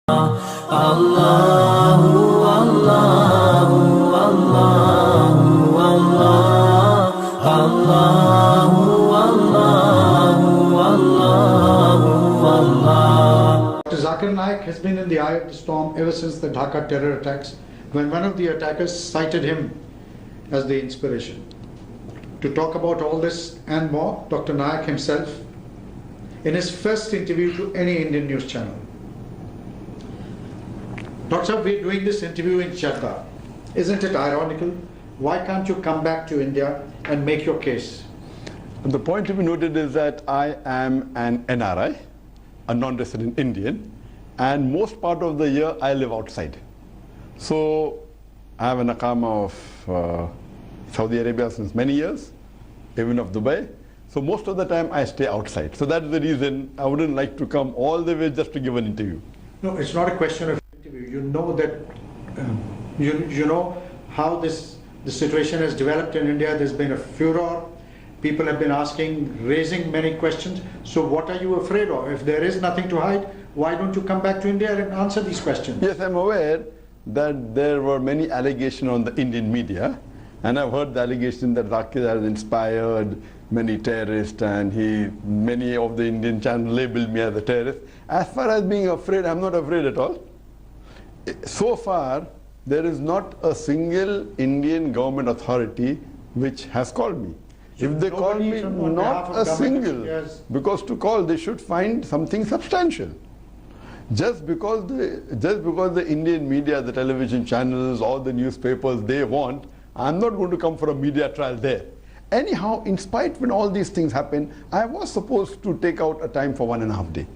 Allahu Allahu Allahu Allah Allahu Allahu Allahu Allah. Dr. Zakir Naik has been in the eye of the storm ever since the Dhaka terror attacks, when one of the attackers cited him as the inspiration. To talk about all this and more, Dr. Naik himself, in his first interview to any Indian news channel. Doctor, we're doing this interview in Jeddah. Isn't it ironical? Why can't you come back to India and make your case? The point to be noted is that I am an NRI, a non-resident Indian, and most part of the year I live outside. So I have an Aqama of Saudi Arabia since many years, even of Dubai. So most of the time I stay outside. So that's the reason I wouldn't like to come all the way just to give an interview. No, it's not a question of interview. You know that, you know how the situation has developed in India. There's been a furor. People have been asking, raising many questions. So what are you afraid of? If there is nothing to hide, why don't you come back to India and answer these questions? Yes, I'm aware that there were many allegations on the Indian media, and I've heard the allegation that Zakir has inspired many terrorists, and many of the Indian channels labeled me as a terrorist. As far as being afraid, I'm not afraid at all. So far, there is not a single Indian government authority which has called me. So if they call me, not a single, because to call they should find something substantial. Just because the Indian media, the television channels, all the newspapers, they want, I'm not going to come for a media trial there. Anyhow, in spite when all these things happen, I was supposed to take out a time for 1.5 days.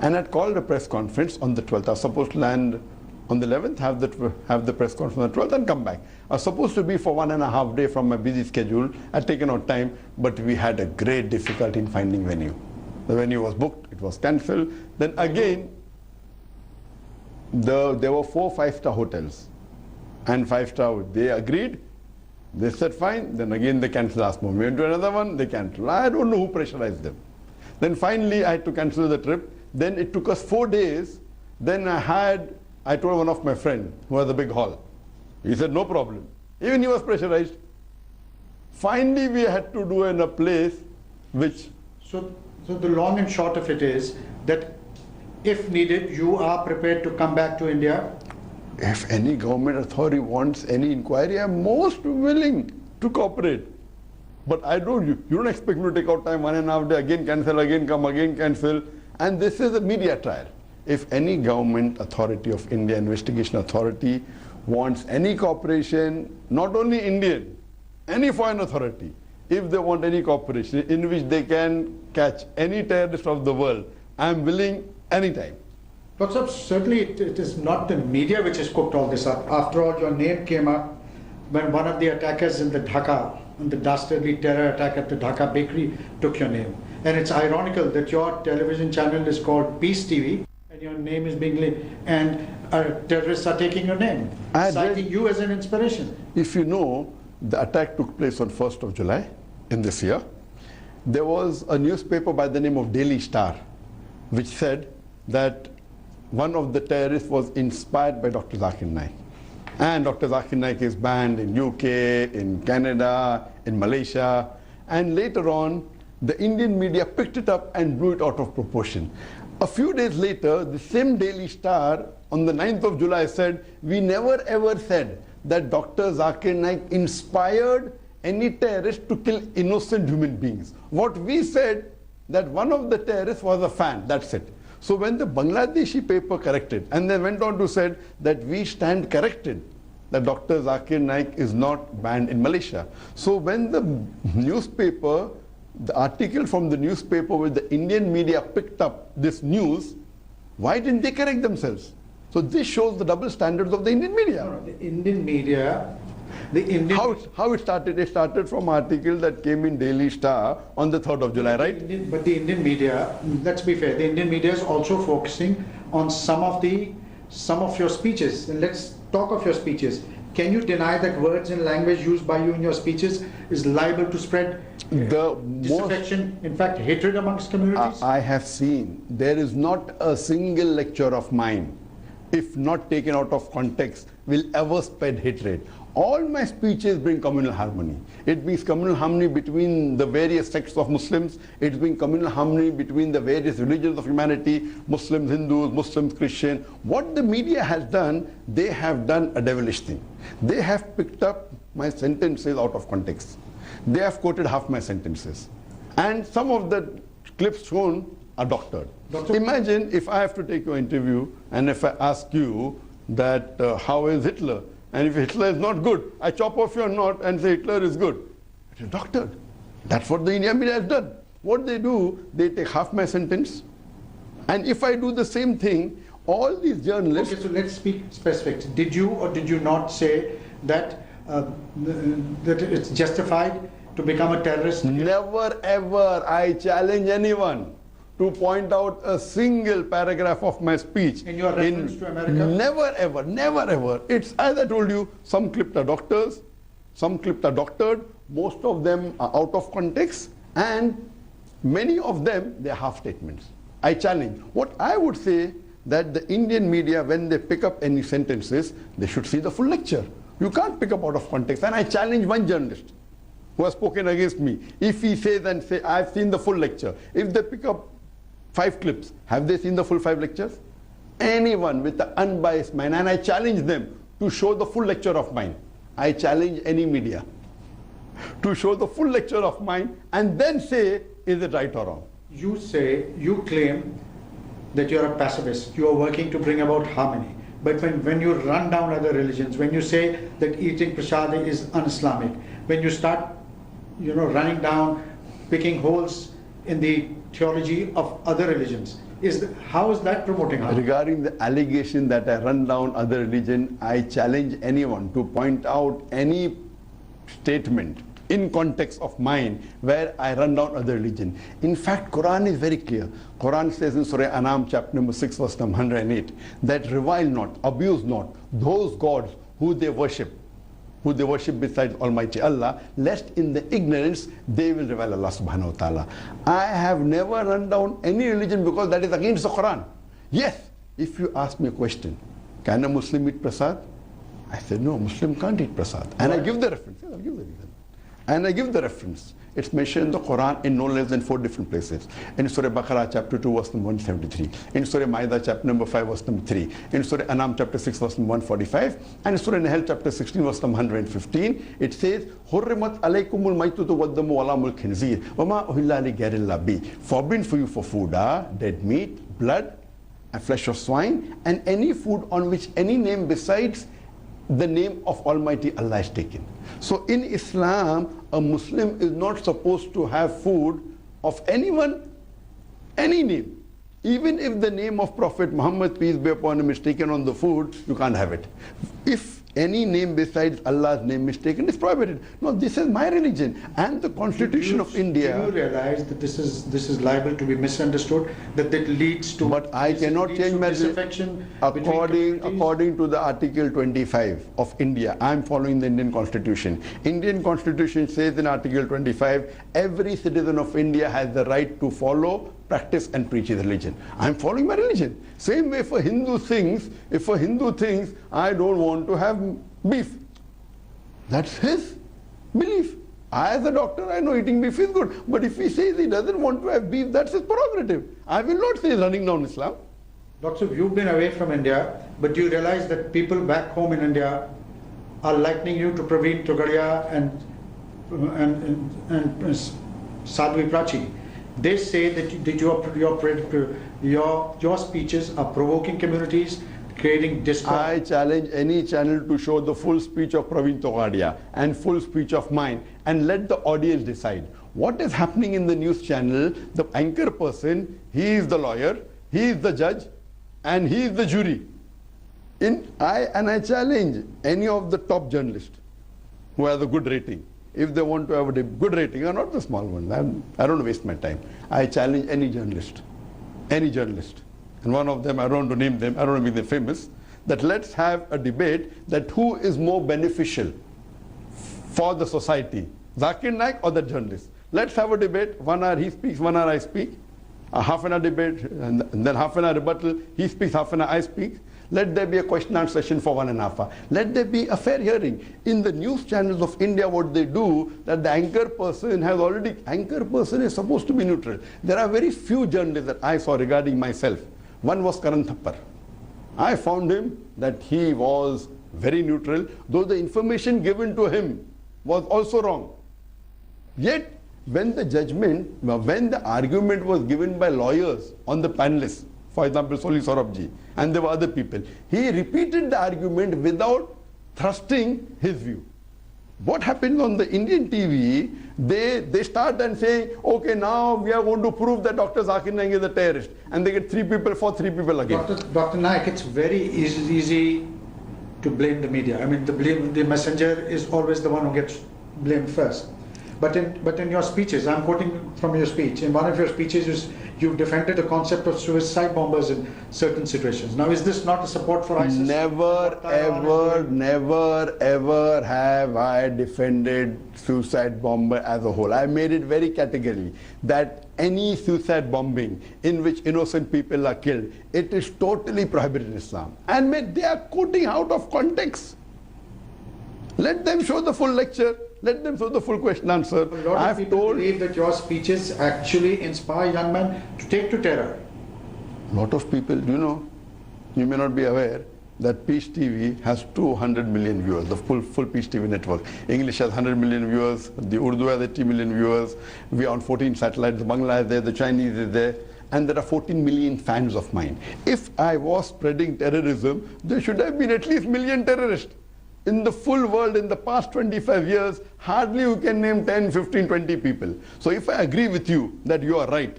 And I'd called a press conference on the 12th. I was supposed to land on the 11th, have the press conference on the 12th and come back. I was supposed to be for 1.5 days from my busy schedule. I'd taken out time, but we had a great difficulty in finding venue. The venue was booked, it was cancelled. Then again, there were 4 5-star hotels. And 5-star, they agreed. They said fine, then again they cancelled last moment. We went to another one, they cancelled. I don't know who pressurized them. Then finally I had to cancel the trip. Then it took us 4 days. Then I told one of my friends who has a big hall. He said no problem. Even he was pressurized. Finally we had to do in a place which... So the long and short of it is that if needed, you are prepared to come back to India? If any government authority wants any inquiry, I'm most willing to cooperate. But you don't expect me to take out time 1.5 days, again cancel, again come, again cancel. And this is a media trial. If any government authority of India, investigation authority, wants any cooperation, not only Indian, any foreign authority, if they want any cooperation in which they can catch any terrorist of the world, I'm willing anytime. Dr. Certainly it is not the media which has cooked all this up. After all, your name came up when one of the attackers in the Dhaka, in the dastardly terror attack at the Dhaka bakery, took your name. And it's ironical that your television channel is called Peace TV and your name is being linked, and terrorists are taking your name, citing you as an inspiration. If you know, the attack took place on 1st of July in this year. There was a newspaper by the name of Daily Star which said that one of the terrorists was inspired by Dr. Zakir Naik. And Dr. Zakir Naik is banned in UK, in Canada, in Malaysia. And later on, the Indian media picked it up and blew it out of proportion. A few days later, the same Daily Star on the 9th of July said, we never ever said that Dr. Zakir Naik inspired any terrorist to kill innocent human beings. What we said, that one of the terrorists was a fan, that's it. So when the Bangladeshi paper corrected, and they went on to said that we stand corrected, that Dr. Zakir Naik is not banned in Malaysia. So when the newspaper, the article from the newspaper with the Indian media picked up this news, why didn't they correct themselves? So this shows the double standards of the Indian media. No, the Indian media, How it started? It started from an article that came in Daily Star on the 3rd of July, right? But the Indian media, let's be fair, the Indian media is also focusing on some of your speeches. And let's talk of your speeches. Can you deny that words and language used by you in your speeches is liable to spread disaffection, in fact hatred amongst communities? I have seen, there is not a single lecture of mine if not taken out of context, will ever spread hatred. All my speeches bring communal harmony. It brings communal harmony between the various sects of Muslims. It brings communal harmony between the various religions of humanity, Muslims, Hindus, Muslims, Christian. What the media has done, they have done a devilish thing. They have picked up my sentences out of context. They have quoted half my sentences. And some of the clips shown are doctored. Imagine if I have to take your interview and if I ask you that how is Hitler? And if Hitler is not good, I chop off your knot and say Hitler is good. It is doctored. That's what the Indian media has done. What they do, they take half my sentence. And if I do the same thing, all these journalists... Okay, so let's speak specifics. Did you or did you not say that, that it's justified to become a terrorist? Never ever. I challenge anyone to point out a single paragraph of my speech. In your reference to America? Never ever, never ever. It's, as I told you, some clips are doctors, some clips are doctored, most of them are out of context, and many of them, they're half statements. I challenge. What I would say that the Indian media, when they pick up any sentences, they should see the full lecture. You can't pick up out of context. And I challenge one journalist who has spoken against me. If he says and say, I've seen the full lecture. If they pick up 5 clips, have they seen the full 5 lectures? Anyone with an unbiased mind, and I challenge them to show the full lecture of mine. I challenge any media to show the full lecture of mine and then say, is it right or wrong? You say, you claim that you're a pacifist. You are working to bring about harmony. But when you run down other religions, when you say that eating prasad is un-Islamic, when you start, running down, picking holes in the theology of other religions, how is that promoting harmony? Regarding the allegation that I run down other religion, I challenge anyone to point out any statement in context of mine where I run down other religion. In fact, Quran is very clear. Quran says in Surah Anam chapter number 6 verse number 108 that revile not, abuse not those gods who they worship besides Almighty Allah, lest in the ignorance they will revile Allah subhanahu wa ta'ala. I have never run down any religion because that is against the Quran. Yes, if you ask me a question, can a Muslim eat prasad? I said, no, Muslim can't eat prasad. And I give the reference. Yes, I'll give the reason. And I give the reference. It's mentioned in the Quran in no less than 4 different places. In Surah Baqarah chapter 2 verse number 173. In Surah Ma'idah chapter number 5 verse number 3. In Surah Anam chapter 6 verse number 145. And in Surah Nahl chapter 16 verse number 115. It says, Hurrimat alaykumul maitutu waddamu walamul khinzir. Wama uhilla li ghayril bi. Forbidden for you for food are dead meat, blood, and flesh of swine, and any food on which any name besides the name of Almighty Allah is taken. So in Islam, a Muslim is not supposed to have food of anyone, any name. Even if the name of Prophet Muhammad, peace be upon him, is taken on the food, you can't have it. If any name besides Allah's name is taken, it's prohibited. No, this is my religion. And the Constitution of India... Do you realize that this is liable to be misunderstood? That leads to... But I cannot change my religion. According to the Article 25 of India, I am following the Indian Constitution. Indian Constitution says in Article 25, every citizen of India has the right to follow, practice and preach his religion. I am following my religion. Same way if a Hindu thinks, I don't want to have beef, that's his belief. I as a doctor, I know eating beef is good. But if he says he doesn't want to have beef, that's his prerogative. I will not say running down Islam. Doctor, you've been away from India, but do you realize that people back home in India are likening you to Praveen Togadia and Sadhvi Prachi? They say that your speeches are provoking communities, creating discord. I challenge any channel to show the full speech of Praveen Togadia and full speech of mine and let the audience decide. What is happening in the news channel, the anchor person, he is the lawyer, he is the judge, and he is the jury. I challenge any of the top journalists who has a good rating. If they want to have a good rating, or not the small one, I don't waste my time. I challenge any journalist. And one of them, I don't want to name them, I don't want to be the famous, that let's have a debate that who is more beneficial for the society, Zakir Naik or the journalist. Let's have a debate, 1 hour he speaks, 1 hour I speak, a half an hour debate, and then half an hour rebuttal, he speaks, half an hour I speak. Let there be a question and answer session for 1.5 hours. Let there be a fair hearing. In the news channels of India, what they do, that the anchor person is supposed to be neutral. There are very few journalists that I saw regarding myself. One was Karan Thappar. I found him that he was very neutral, though the information given to him was also wrong. Yet, when the argument was given by lawyers on the panelists, for example, Soli Saurabhji, and there were other people, he repeated the argument without thrusting his view. What happens on the Indian TV, they start and say, okay, now we are going to prove that Dr. Zakir Naik is a terrorist. And they get 3 people for 3 people again. Dr. Naik, it's very easy to blame the media. I mean, the messenger is always the one who gets blamed first. But in your speeches, I'm quoting from your speech, in one of your speeches you defended the concept of suicide bombers in certain situations. Now, is this not a support for ISIS? Never ever have I defended suicide bomber as a whole. I made it very categorically that any suicide bombing in which innocent people are killed, it is totally prohibited in Islam. And they are quoting out of context. Let them show the full lecture. Let them show the full question answer. A lot of people believe that your speeches actually inspire young men to take to terror. A lot of people, you may not be aware that Peace TV has 200 million viewers, the full Peace TV network. English has 100 million viewers, the Urdu has 80 million viewers, we are on 14 satellites, the Bangla is there, the Chinese is there, and there are 14 million fans of mine. If I was spreading terrorism, there should have been at least a million terrorists. In the full world, in the past 25 years, hardly you can name 10, 15, 20 people. So if I agree with you that you are right,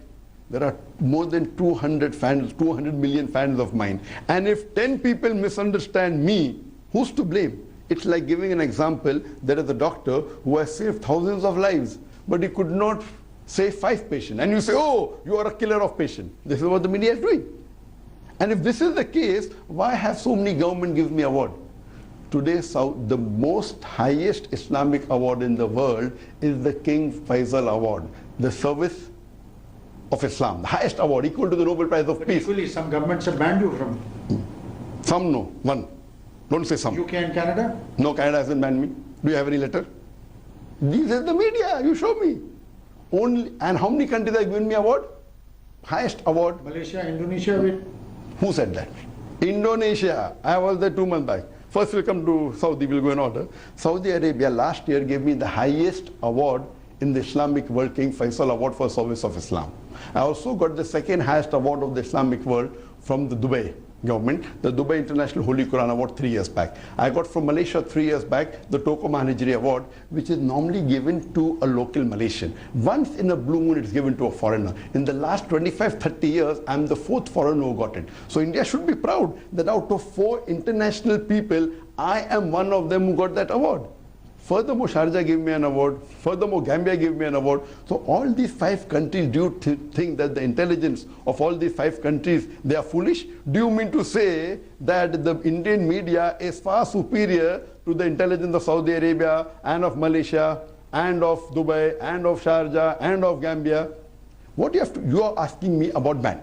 there are more than 200 million fans of mine. And if 10 people misunderstand me, who's to blame? It's like giving an example. There is a doctor who has saved thousands of lives, but he could not save 5 patients. And you say, oh, you are a killer of patients. This is what the media is doing. And if this is the case, why have so many government give me award? Today, the most highest Islamic award in the world is the King Faisal Award, the service of Islam, the highest award, equal to the Nobel Prize of Peace. Equally, some governments have banned you from. Some no, one. Don't say some. UK and Canada? No, Canada hasn't banned me. Do you have any letter? This is the media, you show me. And how many countries have given me award? Highest award. Malaysia, Indonesia, Who said that? Indonesia. I was there 2 months back. First we'll come to Saudi, we'll go in order. Saudi Arabia last year gave me the highest award in the Islamic world, King Faisal Award for Service of Islam. I also got the second highest award of the Islamic world from the Dubai government, the Dubai International Holy Quran Award 3 years back. I got from Malaysia 3 years back the Toko Mahanajiri Award, which is normally given to a local Malaysian. Once in a blue moon it's given to a foreigner. In the last 25, 30 years, I'm the 4th foreigner who got it. So India should be proud that out of 4 international people, I am one of them who got that award. Furthermore, Sharjah gave me an award. Furthermore, Gambia gave me an award. So all these 5 countries, do you think that the intelligence of all these 5 countries, they are foolish? Do you mean to say that the Indian media is far superior to the intelligence of Saudi Arabia and of Malaysia and of Dubai and of Sharjah and of Gambia? What you are asking me about ban.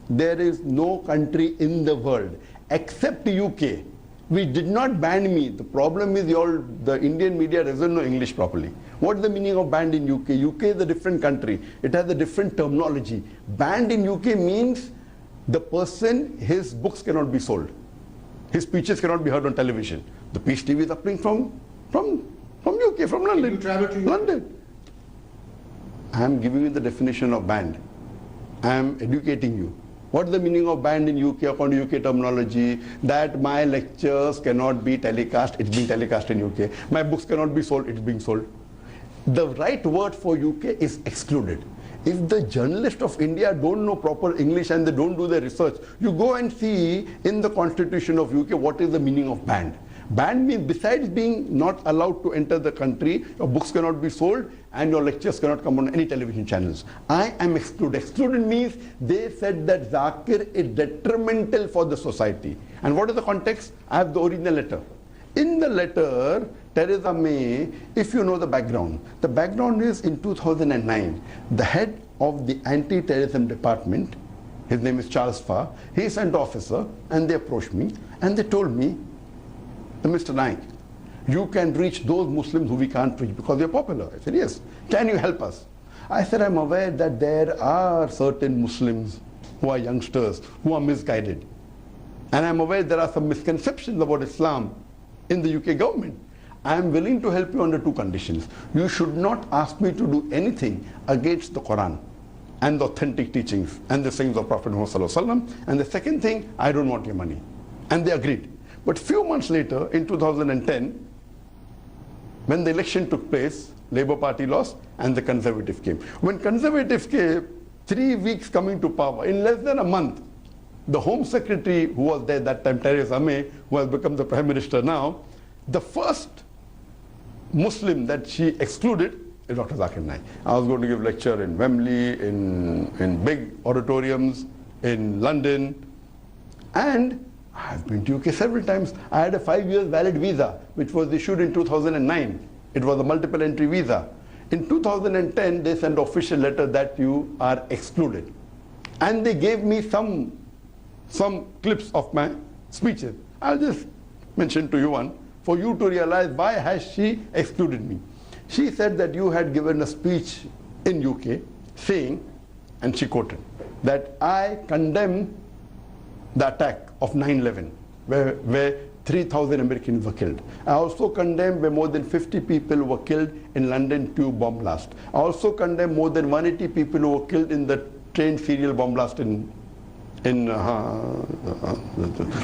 There is no country in the world except the UK which did not ban me. The problem is the Indian media doesn't know English properly. What is the meaning of banned in UK? UK is a different country. It has a different terminology. Banned in UK means the person, his books cannot be sold. His speeches cannot be heard on television. The Peace TV is uplink from UK, from London. You travel to UK? London. I am giving you the definition of banned. I am educating you. What is the meaning of banned in UK according to UK terminology? That my lectures cannot be telecast, it's being telecast in UK. My books cannot be sold, it's being sold. The right word for UK is excluded. If the journalists of India don't know proper English and they don't do their research, you go and see in the constitution of UK what is the meaning of banned. Banned means besides being not allowed to enter the country, your books cannot be sold and your lectures cannot come on any television channels. I am excluded. Excluded means they said that Zakir is detrimental for the society. And what is the context? I have the original letter. In the letter, Theresa May, if you know the background is in 2009, the head of the anti-terrorism department his name is Charles Farr. He sent an officer and they approached me and they told me, Mr. Naik, you can reach those Muslims who we can't reach because they're popular. I said, yes. Can you help us? I said, I'm aware that there are certain Muslims who are youngsters, who are misguided. And I'm aware there are some misconceptions about Islam in the UK government. I am willing to help you under two conditions. You should not ask me to do anything against the Quran and the authentic teachings and the sayings of Prophet Muhammad. And the second thing, I don't want your money. And they agreed. But few months later, in 2010, when the election took place, Labour Party lost and the Conservative came. When Conservative came, 3 weeks coming to power, in less than a month, the Home Secretary who was there that time, Theresa May, who has become the Prime Minister now, the first Muslim that she excluded is Dr. Zakir Naik. I was going to give lecture in Wembley, in big auditoriums, in London, and I've been to UK several times. I had a 5-year valid visa, which was issued in 2009. It was a multiple entry visa. In 2010, they sent an official letter that you are excluded. And they gave me some clips of my speeches. I'll just mention to you one, for you to realize why has she excluded me. She said that you had given a speech in UK saying, and she quoted, that I condemn the attack of 9/11, where 3,000 Americans were killed. I also condemn where more than 50 people were killed in London tube bomb blast. I also condemn more than 180 people who were killed in the train serial bomb blast in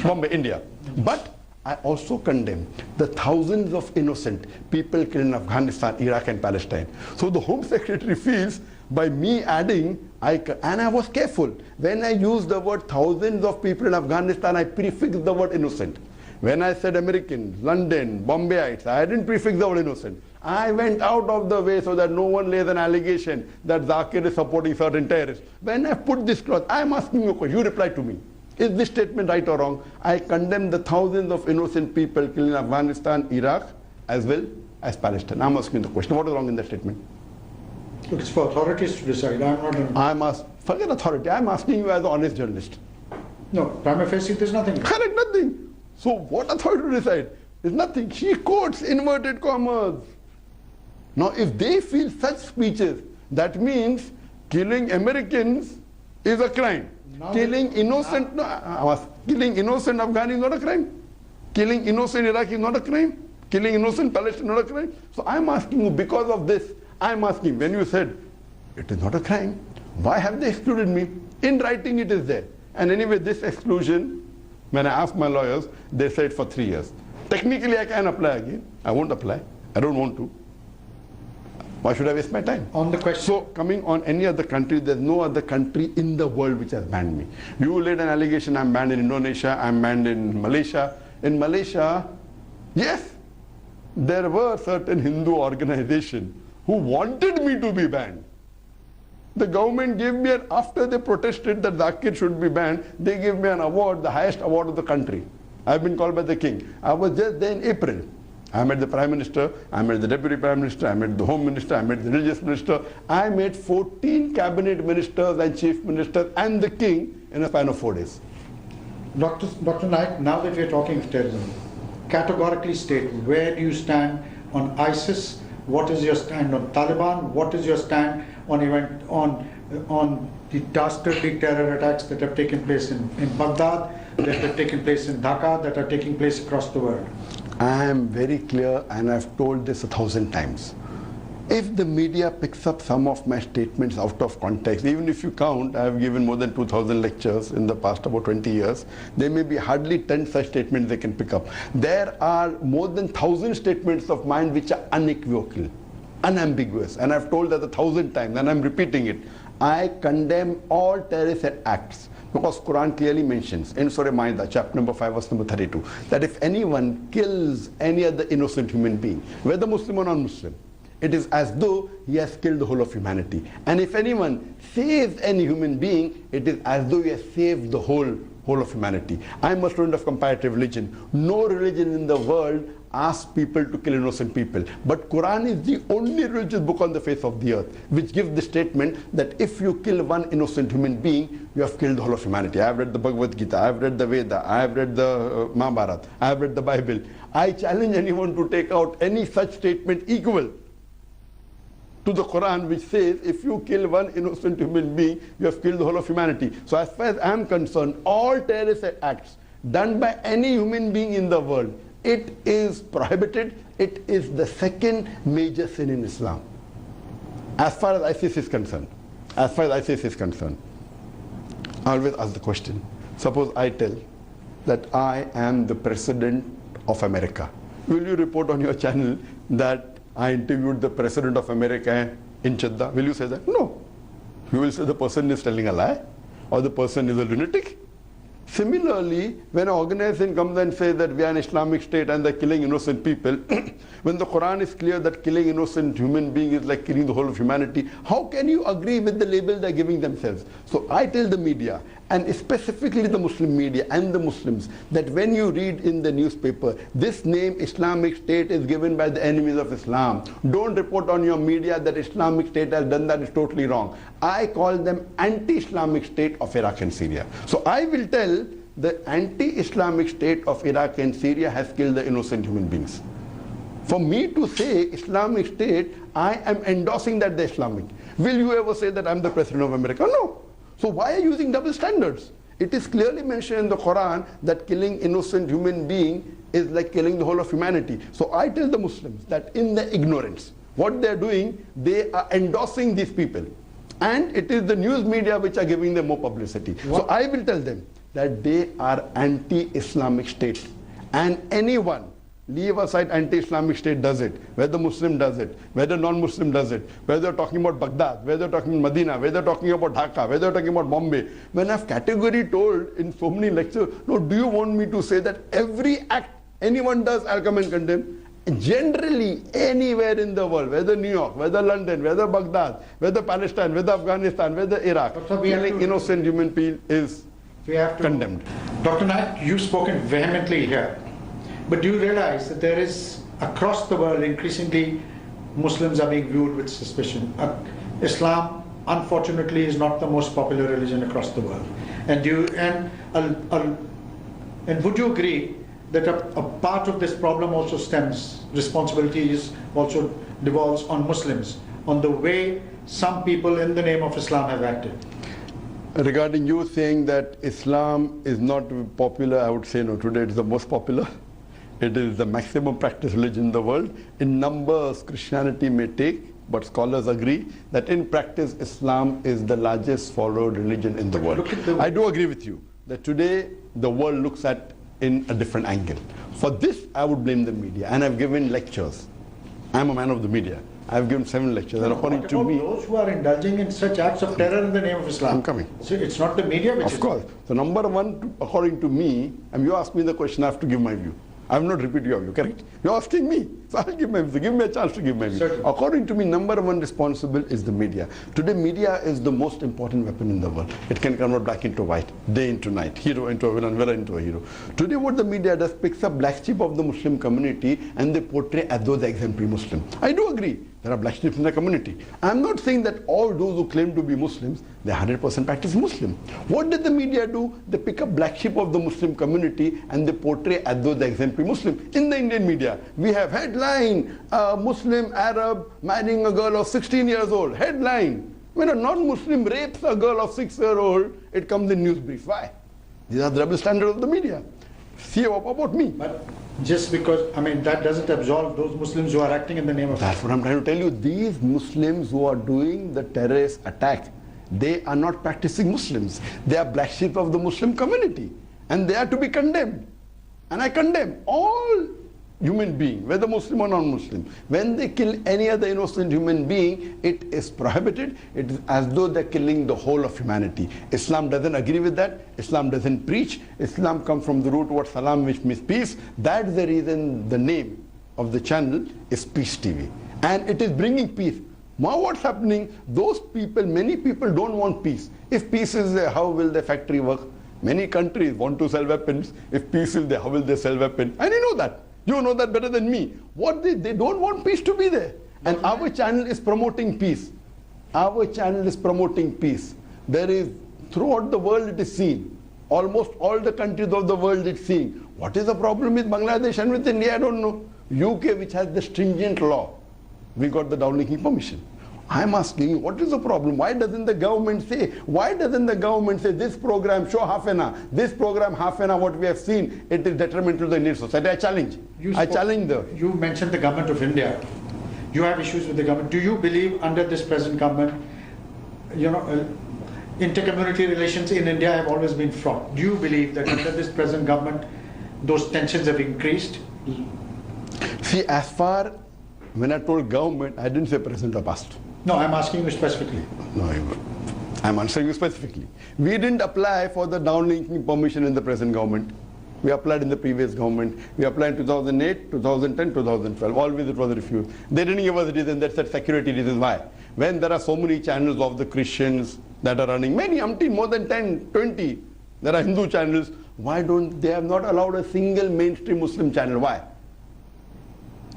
Bombay, India. But I also condemn the thousands of innocent people killed in Afghanistan, Iraq and Palestine. So the Home Secretary feels by me adding, and I was careful. When I used the word thousands of people in Afghanistan, I prefixed the word innocent. When I said Americans, London, Bombayites, I didn't prefix the word innocent. I went out of the way so that no one lays an allegation that Zakir is supporting certain terrorists. When I put this clause, I'm asking you a question. You reply to me. Is this statement right or wrong? I condemn the thousands of innocent people killed in Afghanistan, Iraq, as well as Palestine. I'm asking the question. What is wrong in that statement? Look, it's for authorities to decide. Forget authority. I'm asking you as an honest journalist. No, prima facie, there's nothing. Correct, nothing. So what authority to decide? There's nothing. She quotes inverted commas. Now, if they feel such speeches, that means killing Americans is a crime. Killing innocent Afghani is not a crime. Killing innocent Iraqi is not a crime. Killing innocent Palestinian is not a crime. So I'm asking you, because of this, I'm asking, when you said it is not a crime, why have they excluded me? In writing it is there. And anyway, this exclusion, when I asked my lawyers, they said for 3 years. Technically I can apply again. I won't apply. I don't want to. Why should I waste my time? On the question. So coming on any other country, there's no other country in the world which has banned me. You laid an allegation I'm banned in Indonesia, I'm banned in Malaysia. In Malaysia, yes, there were certain Hindu organizations who wanted me to be banned. The government gave me, after they protested that Zakir should be banned, they gave me an award, the highest award of the country. I've been called by the king. I was just there in April. I met the Prime Minister, I met the Deputy Prime Minister, I met the Home Minister, I met the Religious Minister. I met 14 cabinet ministers and chief ministers and the king in a span of 4 days. Dr. Naik, now that we're talking of terrorism, categorically state where do you stand on ISIS, what is your stand on Taliban, what is your stand on the dastardly terror attacks that have taken place in Baghdad, that have taken place in Dhaka, that are taking place across the world? I am very clear, and I've told this 1,000 times. If the media picks up some of my statements out of context, even if you count, I have given more than 2,000 lectures in the past about 20 years, there may be hardly 10 such statements they can pick up. There are more than 1,000 statements of mine which are unequivocal, unambiguous, and I've told that 1,000 times, and I'm repeating it. I condemn all terrorist acts. Because Quran clearly mentions in Surah Ma'idah, chapter number 5, verse number 32, that if anyone kills any other innocent human being, whether Muslim or non-Muslim, it is as though he has killed the whole of humanity. And if anyone saves any human being, it is as though he has saved the whole whole of humanity. I'm a student of comparative religion. No religion in the world asks people to kill innocent people. But Quran is the only religious book on the face of the earth which gives the statement that if you kill one innocent human being, you have killed the whole of humanity. I have read the Bhagavad Gita, I have read the Veda, I have read the Mahabharata, I have read the Bible. I challenge anyone to take out any such statement equal to the Quran which says if you kill one innocent human being, you have killed the whole of humanity. So as far as I am concerned, all terrorist acts done by any human being in the world, it is prohibited. It is the second major sin in Islam. As far as ISIS is concerned, I always ask the question, suppose I tell that I am the President of America. Will you report on your channel that I interviewed the President of America in Jeddah? Will you say that? No. You will say the person is telling a lie or the person is a lunatic. Similarly, when an organization comes and says that we are an Islamic state and they're killing innocent people, when the Quran is clear that killing innocent human being is like killing the whole of humanity, how can you agree with the label they're giving themselves? So I tell the media, and specifically the Muslim media and the Muslims, that when you read in the newspaper, this name Islamic State is given by the enemies of Islam. Don't report on your media that Islamic State has done that, is totally wrong. I call them anti-Islamic State of Iraq and Syria. So I will tell the anti-Islamic State of Iraq and Syria has killed the innocent human beings. For me to say Islamic State, I am endorsing that the Islamic. Will you ever say that I'm the President of America? No. So why are you using double standards? It is clearly mentioned in the Quran that killing innocent human being is like killing the whole of humanity. So I tell the Muslims that in their ignorance, what they're doing, they are endorsing these people. And it is the news media which are giving them more publicity. What? So I will tell them that they are anti-Islamic State. And anyone, leave aside anti-Islamic State does it, whether Muslim does it, whether non-Muslim does it, whether they're talking about Baghdad, whether they're talking about Medina, whether they're talking about Dhaka, whether they're talking about Bombay. When I've categorically told in so many lectures, no, do you want me to say that every act anyone does, I'll come and condemn? Generally, anywhere in the world, whether New York, whether London, whether Baghdad, whether Palestine, whether Afghanistan, whether Iraq, killing innocent human beings is condemned. Dr. Naik, you've spoken vehemently here. But do you realize that there is, across the world, increasingly Muslims are being viewed with suspicion? Islam, unfortunately, is not the most popular religion across the world. And would you agree that a part of this problem also stems, responsibilities also devolves on Muslims, on the way some people in the name of Islam have acted? Regarding you saying that Islam is not popular, I would say no. Today it is the most popular. It is the maximum practiced religion in the world. In numbers, Christianity may take, but scholars agree that in practice, Islam is the largest followed religion in the world. I do agree with you that today the world looks at in a different angle. For this, I would blame the media, and I've given lectures. I'm a man of the media. I've given 7 lectures, and according to me, those who are indulging in such acts of terror in the name of Islam. I'm coming. So it's not the media which is. Of course. So number one, according to me, and you ask me the question, I have to give my view. I have not repeated your view, correct? You're asking me, so I'll give my view. Give me a chance to give my view. Certainly. According to me, number one responsible is the media. Today, media is the most important weapon in the world. It can convert black into white, day into night, hero into a villain, villain into a hero. Today, what the media does, picks up black sheep of the Muslim community and they portray as though they're exemplary Muslim. I do agree. There are black sheep in the community. I'm not saying that all those who claim to be Muslims, they're 100% practice Muslim. What did the media do? They pick up black sheep of the Muslim community and they portray as though they're exemplary Muslim. In the Indian media, we have headline, Muslim Arab marrying a girl of 16 years old. Headline. When a non-Muslim rapes a girl of 6-year-old, it comes in news brief. Why? These are the double standards of the media. See about me. But just because, I mean, that doesn't absolve those Muslims who are acting in the name of... That's what I'm trying to tell you. These Muslims who are doing the terrorist attack, they are not practicing Muslims. They are black sheep of the Muslim community. And they are to be condemned. And I condemn all human being, whether Muslim or non-Muslim. When they kill any other innocent human being, it is prohibited. It is as though they're killing the whole of humanity. Islam doesn't agree with that. Islam doesn't preach. Islam comes from the root word salam, which means peace. That's the reason the name of the channel is Peace TV. And it is bringing peace. Now what's happening, those people, many people don't want peace. If peace is there, how will the factory work? Many countries want to sell weapons. If peace is there, how will they sell weapons? And you know that. You know that better than me. What they don't want peace to be there. And our channel is promoting peace. Our channel is promoting peace. There is, throughout the world it is seen. Almost all the countries of the world it's seeing. What is the problem with Bangladesh and with India? I don't know. UK, which has the stringent law, we got the downlinking permission. I'm asking you, what is the problem? Why doesn't the government say? Why doesn't the government say this program, show half an hour, this program half an hour, what we have seen, it is detrimental to the Indian society. I challenge. You mentioned the government of India. You have issues with the government. Do you believe under this present government, intercommunity relations in India have always been fraught? Do you believe that under this present government, those tensions have increased? See, as far, when I told government, I didn't say present or past. No, I'm asking you specifically. No, I'm answering you specifically. We didn't apply for the downlinking permission in the present government. We applied in the previous government. We applied in 2008, 2010, 2012. Always it was refused. They didn't give us a reason. That said security reasons. Why? When there are so many channels of the Christians that are running, many, more than 10, 20, there are Hindu channels. Why don't they have not allowed a single mainstream Muslim channel? Why?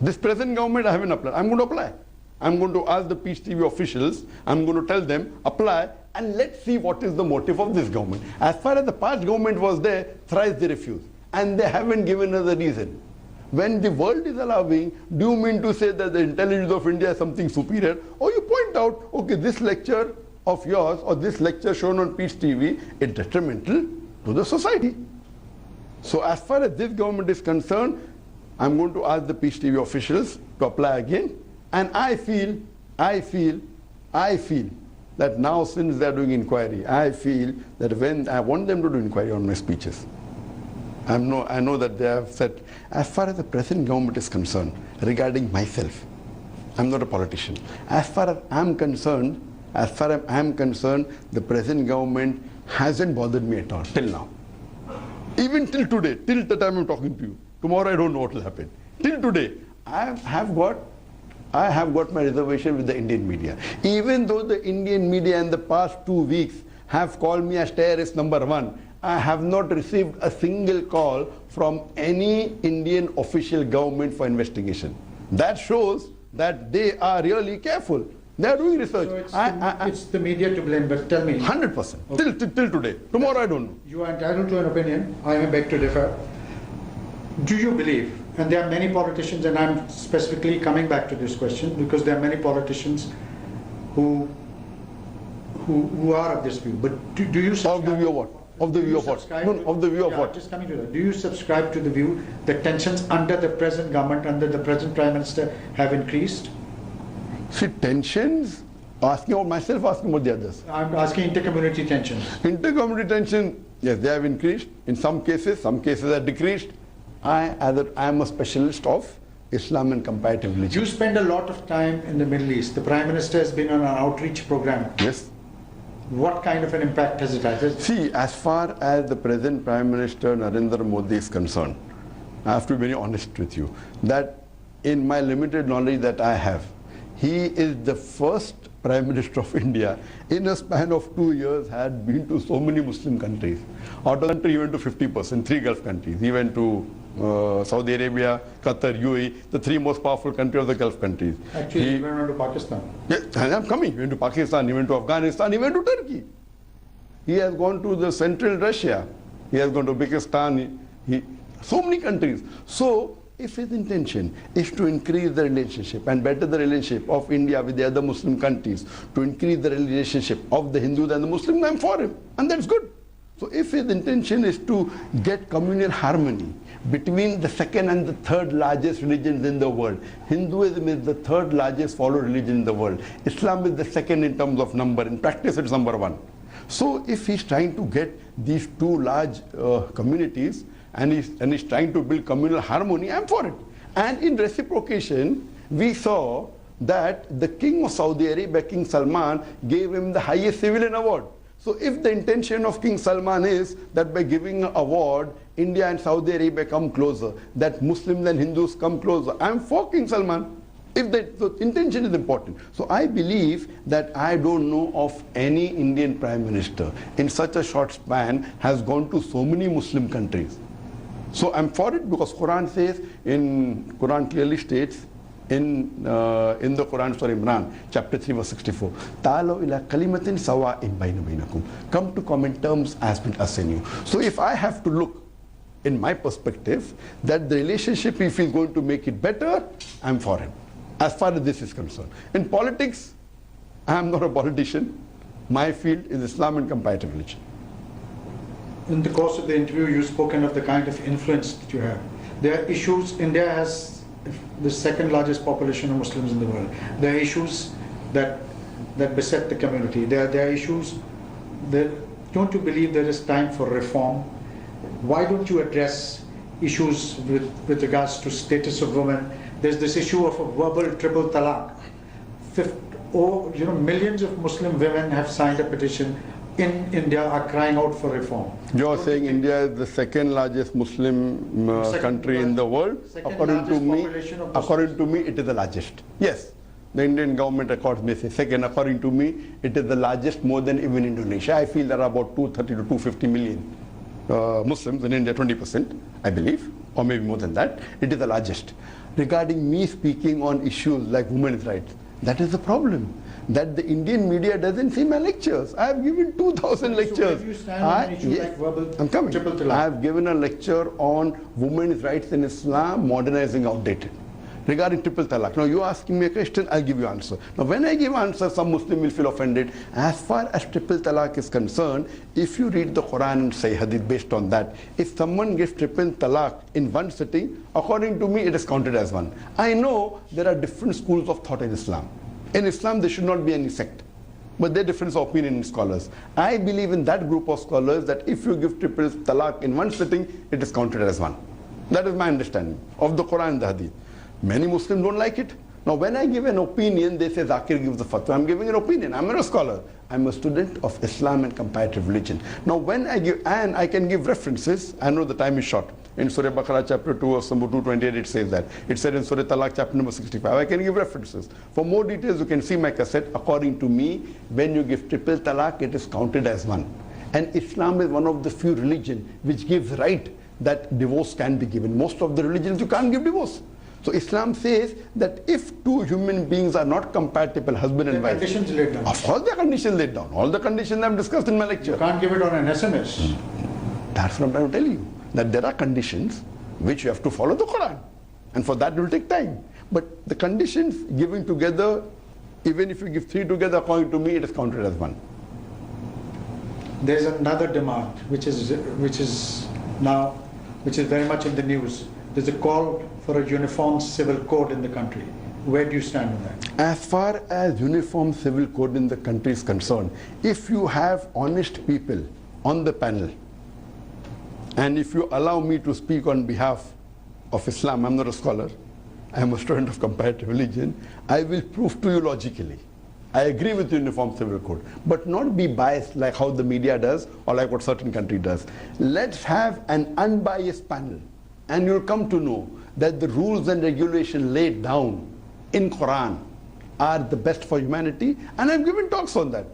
This present government, I haven't applied. I'm going to apply. I'm going to ask the Peace TV officials, I'm going to tell them, apply, and let's see what is the motive of this government. As far as the past government was there, thrice they refused. And they haven't given us a reason. When the world is allowing, do you mean to say that the intelligence of India is something superior? Or you point out, okay, this lecture of yours, or this lecture shown on Peace TV, is detrimental to the society. So as far as this government is concerned, I'm going to ask the Peace TV officials to apply again. And I feel that now since they're doing inquiry, I feel that when I want them to do inquiry on my speeches, I know that they have said, as far as the present government is concerned, regarding myself, I'm not a politician. As far as I'm concerned, the present government hasn't bothered me at all, till now. Even till today, till the time I'm talking to you. Tomorrow I don't know what will happen. Till today, I have got my reservation with the Indian media. Even though the Indian media in the past 2 weeks have called me as terrorist #1, I have not received a single call from any Indian official government for investigation. That shows that they are really careful. They are doing research. So it's the media to blame, but tell me. 100%. Okay. Till today. Tomorrow I don't know. You are entitled to an opinion. I may beg to differ. Do you believe, and there are many politicians, and I'm specifically coming back to this question because there are many politicians who are of this view, but do you subscribe? Of the view of what? Of the view of what? No, of the view of what? Just coming to that. Do you subscribe to the view that tensions under the present government, under the present Prime Minister, have increased? See, tensions, asking about myself, asking about the others. I'm asking intercommunity tensions. Intercommunity tension, yes, they have increased. In some cases have decreased. I am a specialist of Islam and comparative religion. You spend a lot of time in the Middle East. The Prime Minister has been on an outreach program. Yes. What kind of an impact has it had? See, as far as the present Prime Minister Narendra Modi is concerned, I have to be very honest with you, that in my limited knowledge that I have, he is the first Prime Minister of India in a span of 2 years had been to so many Muslim countries. Out of the country he went to 50%, 3 Gulf countries. He went to Saudi Arabia, Qatar, UAE, the 3 most powerful countries of the Gulf countries. Actually, he went to Pakistan. Yes, I'm coming. He went to Pakistan, he went to Afghanistan, he went to Turkey. He has gone to the central Russia. He has gone to Uzbekistan, so many countries. So, if his intention is to increase the relationship and better the relationship of India with the other Muslim countries, to increase the relationship of the Hindus and the Muslims, I'm for him. And that's good. So if his intention is to get communal harmony between the second and the third largest religions in the world, Hinduism is the third largest followed religion in the world. Islam is the second in terms of number. In practice, it's #1. So if he's trying to get these 2 large communities and he's trying to build communal harmony, I'm for it. And in reciprocation, we saw that the king of Saudi Arabia, King Salman, gave him the highest civilian award. So if the intention of King Salman is that by giving an award, India and Saudi Arabia come closer, that Muslims and Hindus come closer, I'm for King Salman. If the intention is important. So I believe that I don't know of any Indian Prime Minister in such a short span has gone to so many Muslim countries. So I'm for it because Quran says, Quran clearly states, in the Quran Surah Imran, chapter 3, verse 64, Ta'alaw ila kalimatin sawa'in bayna bainakum. Come to common terms as between us and you. So if I have to look, in my perspective, that the relationship, if he's going to make it better, I'm for him, as far as this is concerned. In politics, I am not a politician. My field is Islam and comparative religion. In the course of the interview, you've spoken of the kind of influence that you have. There are issues. India has the second largest population of Muslims in the world. There are issues that beset the community. There are issues that, don't you believe there is time for reform? Why don't you address issues with regards to status of women? There's this issue of a verbal triple talaq. Millions of Muslim women have signed a petition in India, are crying out for reform. You're saying India is the second largest Muslim country in the world? According to me, it is the largest. Yes, the Indian government records may say second. According to me, it is the largest, more than even Indonesia. I feel there are about 230 to 250 million Muslims in India, 20%, I believe, or maybe more than that. It is the largest. Regarding me speaking on issues like women's rights, that is the problem. That the Indian media doesn't see my lectures. I have given 2,000 lectures. So where do you stand on an issue like verbal triple talaq? I have given a lecture on women's rights in Islam, modernizing outdated. Regarding triple talaq. Now you asking me a question, I'll give you answer. Now when I give answer, some Muslim will feel offended. As far as triple talaq is concerned, if you read the Quran and say hadith based on that, if someone gives triple talaq in one sitting, according to me it is counted as one. I know there are different schools of thought in Islam. In Islam, there should not be any sect. But there are different opinion in scholars. I believe in that group of scholars that if you give triple talaq in one sitting, it is counted as one. That is my understanding of the Quran and the Hadith. Many Muslims don't like it. Now when I give an opinion, they say Zakir gives the fatwa. I'm giving an opinion. I'm not a scholar. I'm a student of Islam and comparative religion. Now when I give, and I can give references, I know the time is short. In Surah Baqarah chapter 2 or number 228 it says that. It said in Surah Talaq chapter number 65. I can give references. For more details you can see my cassette. According to me, when you give triple talaq, it is counted as one. And Islam is one of the few religions which gives right that divorce can be given. Most of the religions you can't give divorce. So Islam says that if two human beings are not compatible, husband and wife. Conditions laid down. Of course there are conditions laid down. All the conditions I've discussed in my lecture. You can't give it on an SMS. That's what I'm trying to tell you. That there are conditions which you have to follow the Quran. And for that it will take time. But the conditions giving together, even if you give three together, according to me, it is counted as one. There's another demand which is very much in the news. There's a call for a uniform civil code in the country. Where do you stand on that? As far as uniform civil code in the country is concerned, if you have honest people on the panel, and if you allow me to speak on behalf of Islam, I'm not a scholar, I'm a student of comparative religion, I will prove to you logically. I agree with the Uniform Civil Code, but not be biased like how the media does or like what certain country does. Let's have an unbiased panel, and you'll come to know that the rules and regulations laid down in Quran are the best for humanity, and I've given talks on that.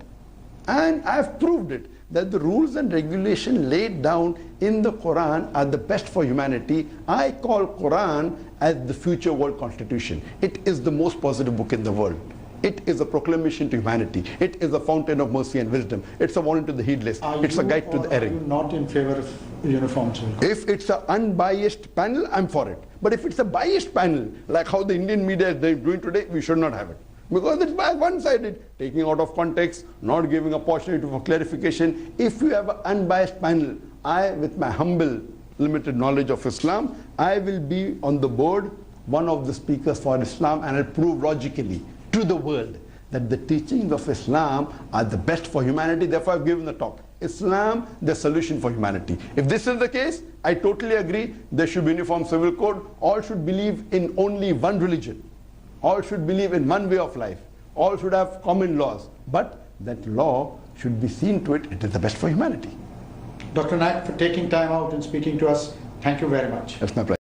And I've proved it, that the rules and regulations laid down in the Quran are the best for humanity. I call Quran as the future world constitution. It is the most positive book in the world. It is a proclamation to humanity. It is a fountain of mercy and wisdom. It's a warning to the heedless. It's a guide to the erring. Are you not in favor of uniform civil code? If it's an unbiased panel, I'm for it. But if it's a biased panel, like how the Indian media is doing today, we should not have it. Because it's one-sided, taking out of context, not giving opportunity for clarification. If you have an unbiased panel, I, with my humble, limited knowledge of Islam, I will be on the board, one of the speakers for Islam, and I'll prove logically to the world that the teachings of Islam are the best for humanity. Therefore, I've given the talk. Islam, the solution for humanity. If this is the case, I totally agree. There should be uniform civil code. All should believe in only one religion. All should believe in one way of life. All should have common laws. But that law should be seen to it. It is the best for humanity. Dr. Naik, for taking time out and speaking to us, thank you very much. That's my pleasure.